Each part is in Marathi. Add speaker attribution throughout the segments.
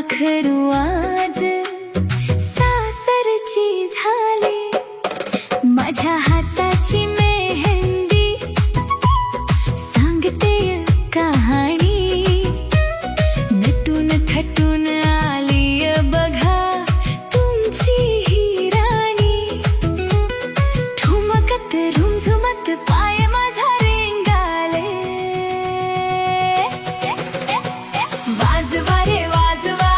Speaker 1: पाखरू आज सासरची झाली, माझ्या हाताची मेहंदी सांगते कहाणी. नटून थटून आली बघा तुमची ही राणी. ठुमकत रुमझुमत पाय माझा रेंगाले. वाजवा रे वाजवा,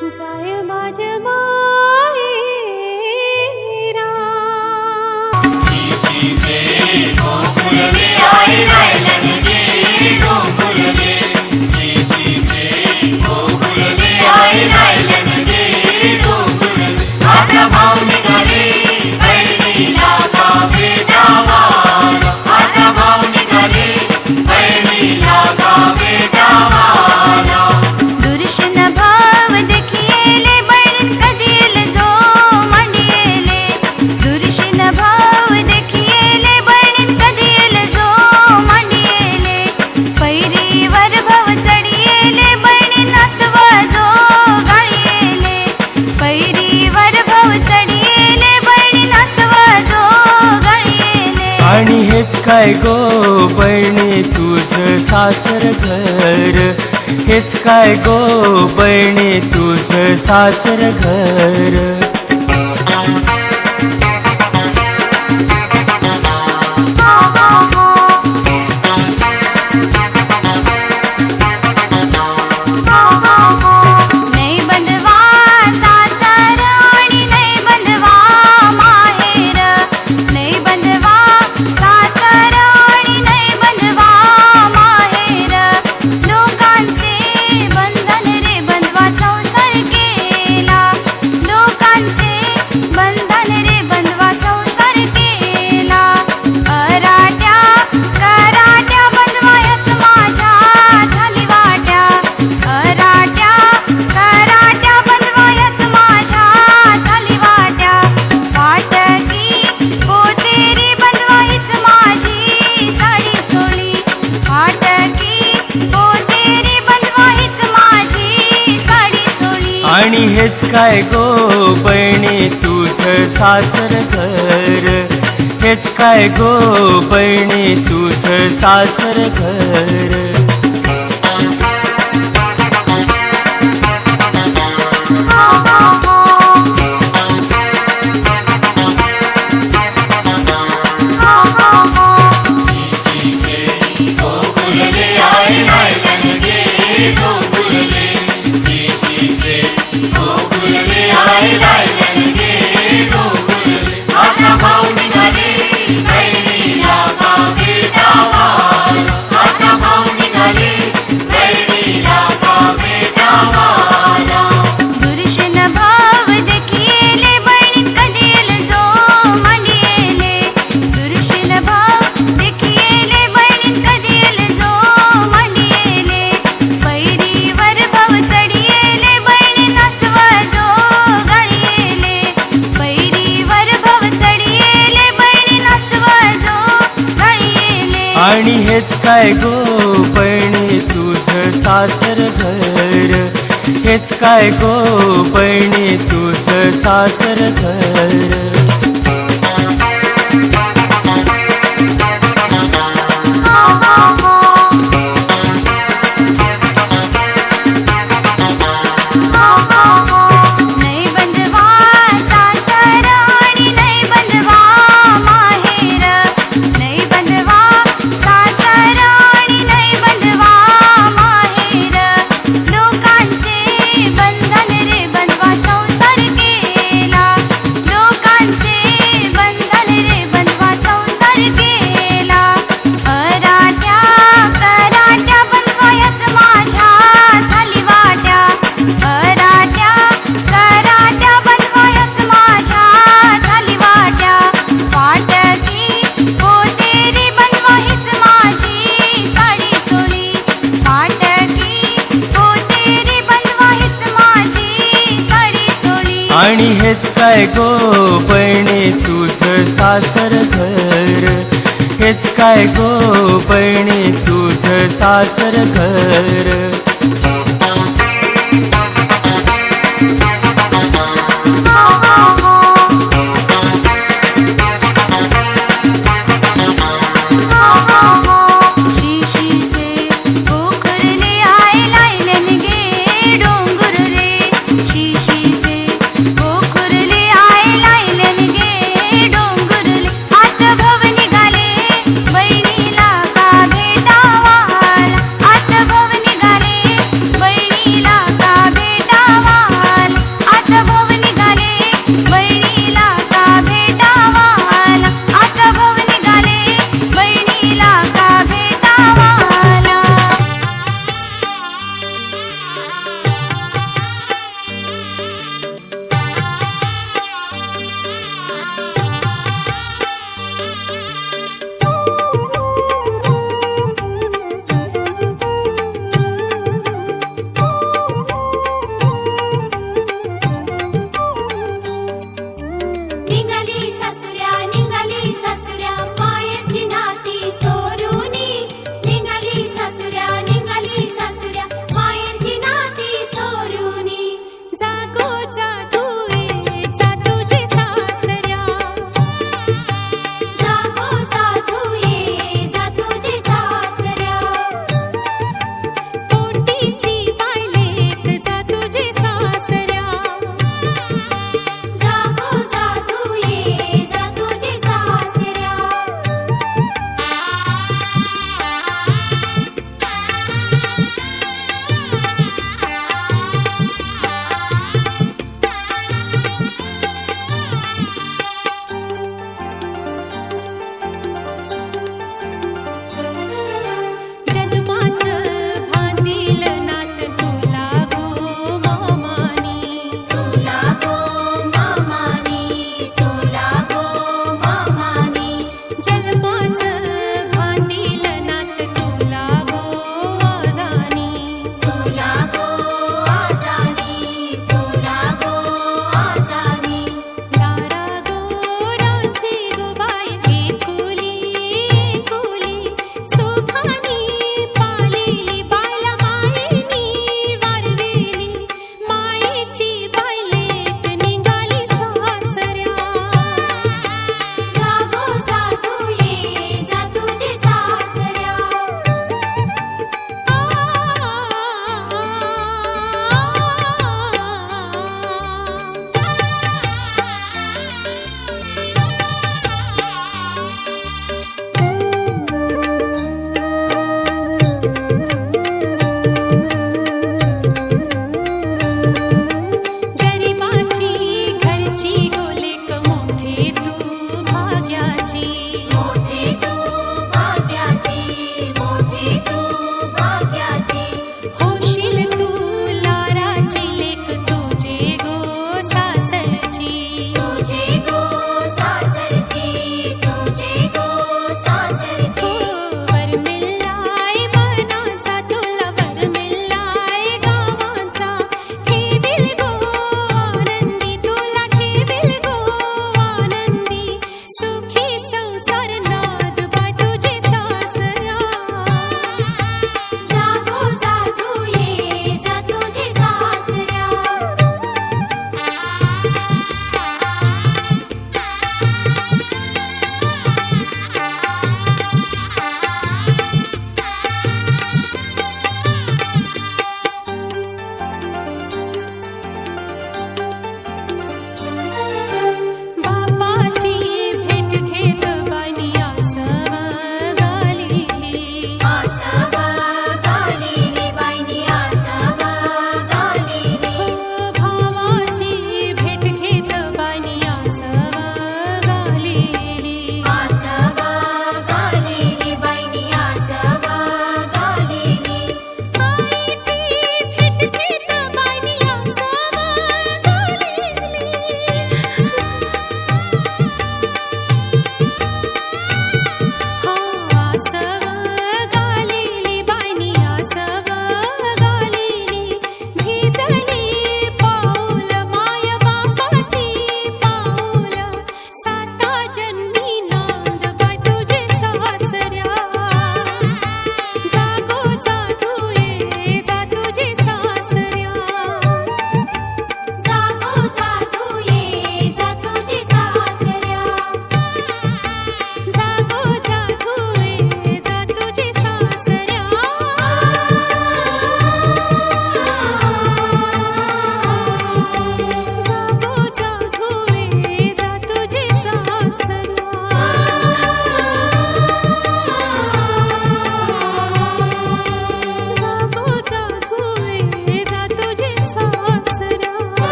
Speaker 1: जाय माझ माहेरा
Speaker 2: शिशी से गोकुळले आई रायलन गे डोंगुरले शिशी से गोकुळले आई रायलन गे डोंगुरले आता भाव निघाले बहिणीला का भेटावाला आता भाव निघाले बहिणीला का भेटावाला
Speaker 1: दुर्शन भाव देखिएले बहीण कधी येल जो मांडिएले दुर्शन भाव देखिएले बहीण कधी येल जो मांडिएले पैरीवर भाव चढिएले बहीण नासवा जो गाळिएले पैरीवर भाव चढिएले बहीण नासवा जो गाळिएले
Speaker 3: आणि हेच काय गो बहिणी तुझं सासर घर हेच काय गो बहिणी तुझं सासर घर
Speaker 1: नै बंधवा सासर आणि नै बंधवा माहेर नै बंधवा सासर आणि नै बंधवा माहेर लोकांचे बंधन रे बंधवा संसार केला लोकांचे बंधन रे बंधवा संसार केला अराट्या कराट्या बंधवायच माझ्या झाली वाट्या अराट्या कराट्या बंधवायच माझ्या झाली वाट्या पाटकी पोतेरी बंधवायच माझी साडी सोळी पाटकी पोतेरी बंधवायच माझी साडी सोळी
Speaker 3: आणि हेच काय गो बहिणी तुझं सासर घर हेच काय गो बहिणी तुझं सासर घर
Speaker 2: शिशी से गोकुळले आई रायलन गे डोंगुरले शिशी से गोकुळले आई रायलन गे डोंगुरले आता भाव निघाले बहिणीला का भेटावाला आता भाव निघाले बहिणीला का भेटावाला
Speaker 1: दुर्शन भाव देखिएले बहीण कधी येल जो मांडिएले दुर्शन भाव देखिएले बहीण कधी येल जो मांडिएले पैरीवर भाव चढिएले बहीण नासवा जो गाळिएले पैरीवर भाव चढिएले बहीण नासवा जो गाळिएले
Speaker 3: आणि हेच काय गो बहिणी तुझं सासर घर हेच काय गो बहिणी तुझं सासर घर
Speaker 1: नै बंधवा सासर आणि नै बंधवा माहेर नै बंधवा सासर आणि नै बंधवा माहेर लोकांचे बंधन रे बंधवा संसार केला लोकांचे बंधन रे बंधवा संसार केला अराट्या कराट्या बंधवायच माझ्या झाली वाट्या अराट्या कराट्या बंधवायच माझ्या झाली वाट्या पाटकी पोतेरी बंधवायच माझी साडी सोळी पाटकी पोतेरी बंधवायच माझी साडी सोळी
Speaker 3: आणि हेच काय गो बहिणी तुझं सासर घर हेच काय गो बहिणी तुझं सासर घर
Speaker 1: शिशी से गोकुळले आई रायलन गे डोंगुरले शिशी से गोकुळले आई रायलन गे डोंगुरले आता भाव निघाले बहिणीला का भेटावाला आता भाव निघाले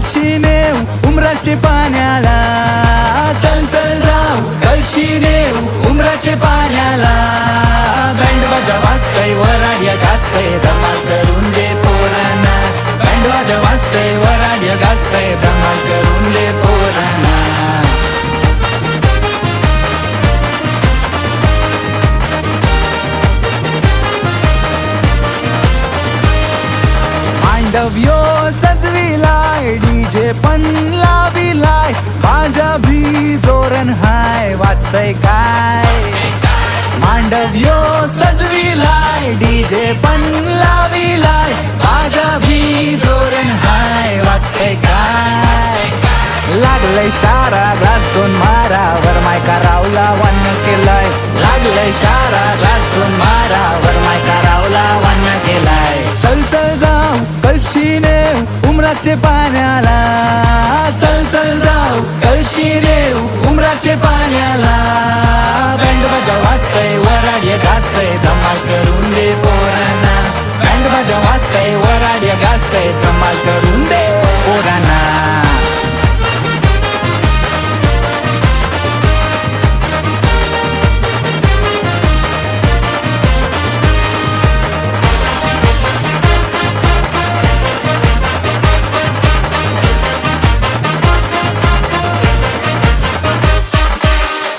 Speaker 4: कळशी नेऊ उमराचे पाण्याला, चल चल जाऊ कळशी नेऊ उमराचे पाण्याला. बँड वाजा वाजतय वराड्या गाजतय धमाल करून दे पोरांना, बँड वाजा वाजतय वराड्या गाजतय धमाल करून दे पोरांना. मांडव्यो सजविलाय डीजे पण लाविलाय, माझ्या भी जोरण हाय वाजतय काय. मांडव्यो सजविलाय डीजे पण लाविलाय, माझ्या भी जोरण हाय वाजतय काय. लागलंय शारा ग्लास दोन मारावर मायका रावला वन्न केलाय, लागलंय शारा ग्लास दोन मारावर मायका रावला वन्न केलाय. चल चल जाऊ कळशी नेऊ उमराचे पाण्याला, चल चल जाऊ कळशी नेऊ उमराचे पाण्याला. बँड बाजा वाजतय वराड्या गाजतय धमाल करून दे पोरांना, बँड बाजा वाजतय वराड्या गाजतय धमाल करून दे पोरांना.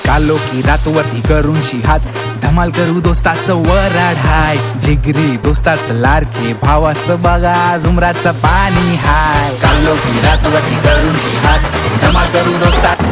Speaker 4: कालो की रातवरती करून हात, धमाल करू दोस्ताचं वराड हाय. जिगरी दोस्ताचं लाडके भावाचं बघा झुमराचं पाणी हाय. कालो की रातवरती करून हात, धमाल करू दोस्तात.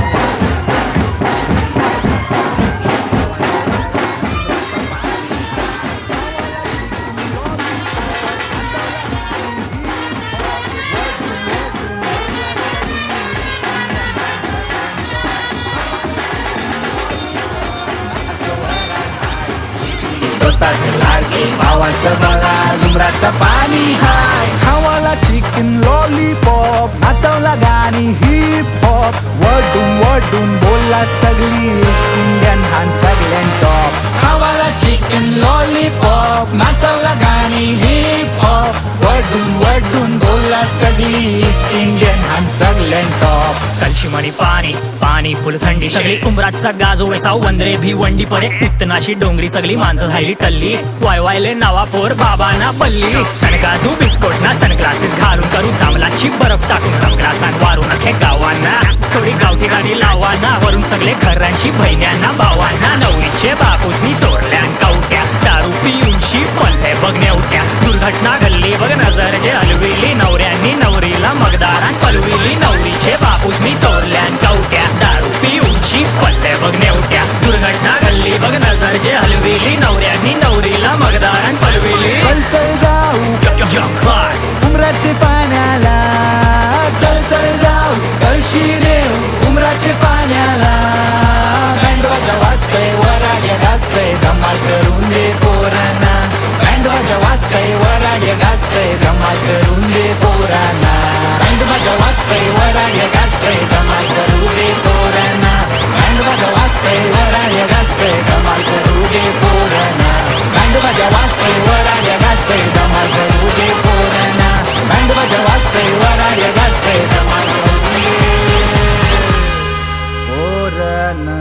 Speaker 4: दोस्ताचं लाडके भावाचं बघा झुमराचं पाणी हाय. खावाला चिकन लॉलीपॉप, नाचवला गाणी हिप हॉप, वडून वडून बोलला सगळी ईस्ट इंडियन हान सगळ्यां टॉप. खावाला चिकन लॉलीपॉप, नाचवला गाणी हिप हॉप, वडून वडून बोलला सगळी ईस्ट इंडियन हान सगळ्यां टॉप.
Speaker 5: कळशी मणी पाणी पाणी फुल थंडी सगळी उमराचा गाजो वेसाव वंदरे भी वंडी परे उत्तनाशी डोंगरी सगळी माणसं झाली टल्ली. वायवायले नवा पोर बाबांना पल्ली, सनगाजू बिस्कोट ना सनग्लासेस घालून करू जांभलाची बर्फ टाकून रंगरासान वारून अखे गावांना. थोडी गावठी गाडी लावाना वरून सगळे घरांची बहिण्यांना भावांना. नवरीचे बापूसनी चोरल्यान कवट्या, दारू पिऊनशी पल्ले बघण्या उठ्या. दुर्घटना घडली बघ नजर जे हलविली, नवऱ्यांनी नवरीला मगदारान पलविली. नवरीचे बापूसनी चोरल्यान कवट्या, दारू पिऊनशी पल्ले बघण्या उठ्या. दुर्घटना घडली बघ नजर जे हलविली, नवऱ्यांनी नवरीला मगदारान पलविली.
Speaker 4: चल चल जाऊ उमराचे पाण्याला, चल चल जाऊ कळशी नेऊ उमराचे पाण्याला. बँड वाजा वाजतय वराड्या गाजतय धमाल करून दे पोरांना, बँड वाजा वाजतय वराड्या गाजतय धमाल करून दे पोरांना. बँड वाजा वाजतय वराड्या गाजतय धमाल करू दे पोरांना, बँड वाजा वाजतय वराड्या गाजतय धमाल करू दे पोरांना. बँड वाजा वाजतय वराड्या गाजतय धमाल करू दे पोरांना, बँड वाजा वाजतय वराड्या गाजतय धमाल करू दे पोरांना.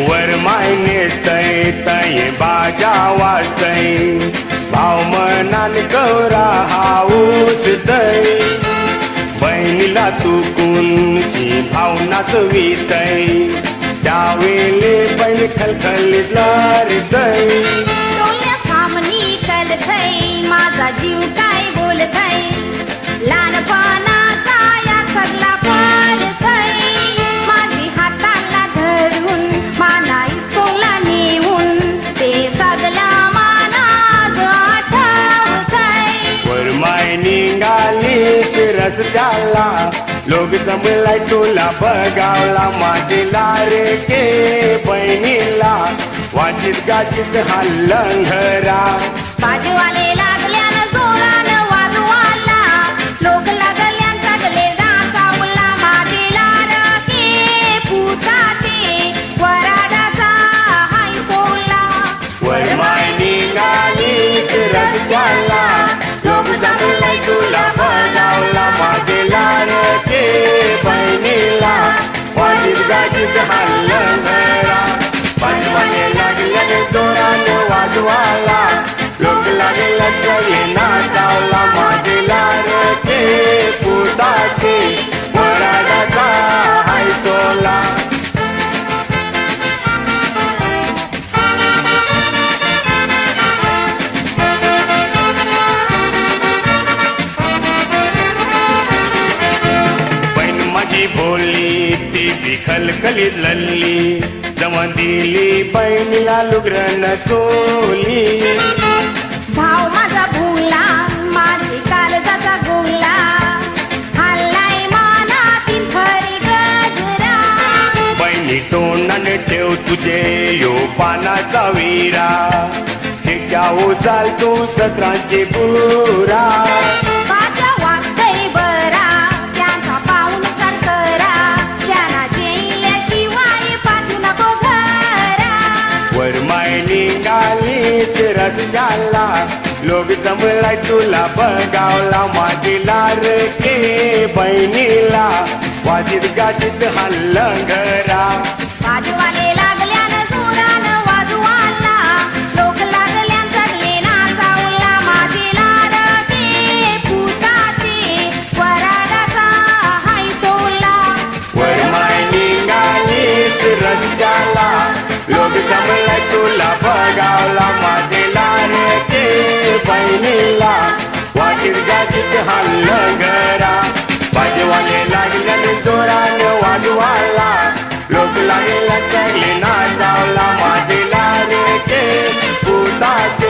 Speaker 6: वर माय नेसतय तय बाजा वाजतय भाव मनान कवरा हाऊस दय बहिणीला तुकून भावनाच वितय त्यावेळे बहीण खलखलीतणार दय
Speaker 1: डोल्या सामनी कलथई माझा जीव काय बोलतय लहानपणाचा या सगळा पडतय माझी हाताला धरून माना इस्कोला नेऊन ते सगळं मानाज आठवतय
Speaker 6: वर माय निघालीस रस्त्याला लोक जमलाय तुला बघावला माझीला रे के बहिणीला वाचित गाचित हल्लं घरा
Speaker 1: बाजूवाले लागल्यानं जोरानं वाजवाला लोक लागल्यान सगळे नाचावला माझेला रके पुताचे वराडाचा हाय सोला
Speaker 6: वर माय निघालीस रस्त्याला लोक जमलाय तुला बघावला माझीला रे के बहिणीला वाचित गाचित हल्लं घरा बाजूवाले लागल्याने जोरानं वाजवाला लोक लागला सगळे नाचावला माझीला रे के पुताचे वराडाचा हाय सोला बहीण माझी बोलली ती बी खलखलीत लल्ली जमा दिली बहिणीला लुगरन चोली
Speaker 1: भाव माझा भुला माझे कालजाचा गोला हल्लाय मानातील खरी गजरा
Speaker 6: बहिणी तोंडाने ठेव तुझे यो पानाचा विरा हे जाऊ चाल तू सत्रांची बुरा
Speaker 1: बाजा वाजतय बरा त्यांचा पाऊन करा त्यांना जेल्याशिवाय पाठवू नको घरा
Speaker 6: वर माय निघालीस रस्त्याला लोक जमलाय तुला बघावला माझीला रे के बहिणीला वाजित गाजित हल्लं घरा
Speaker 1: बाजूवाले लागल्यानं जोरानं वाजवाला लोक लागल्यान सगळे नाचावला माझेला रके पुताचे वराडाचा हाय सोला
Speaker 6: वर माय निघालीस रस्त्याला लोक जमलाय तुला बघावला माझीला रे के बहिणीला वाजित गाजित हल्लं घरा बाजूवाले लागल्याने जोरानं वाजवाला लोक लागला सगळे नाचावला माझीला रे के पुताचे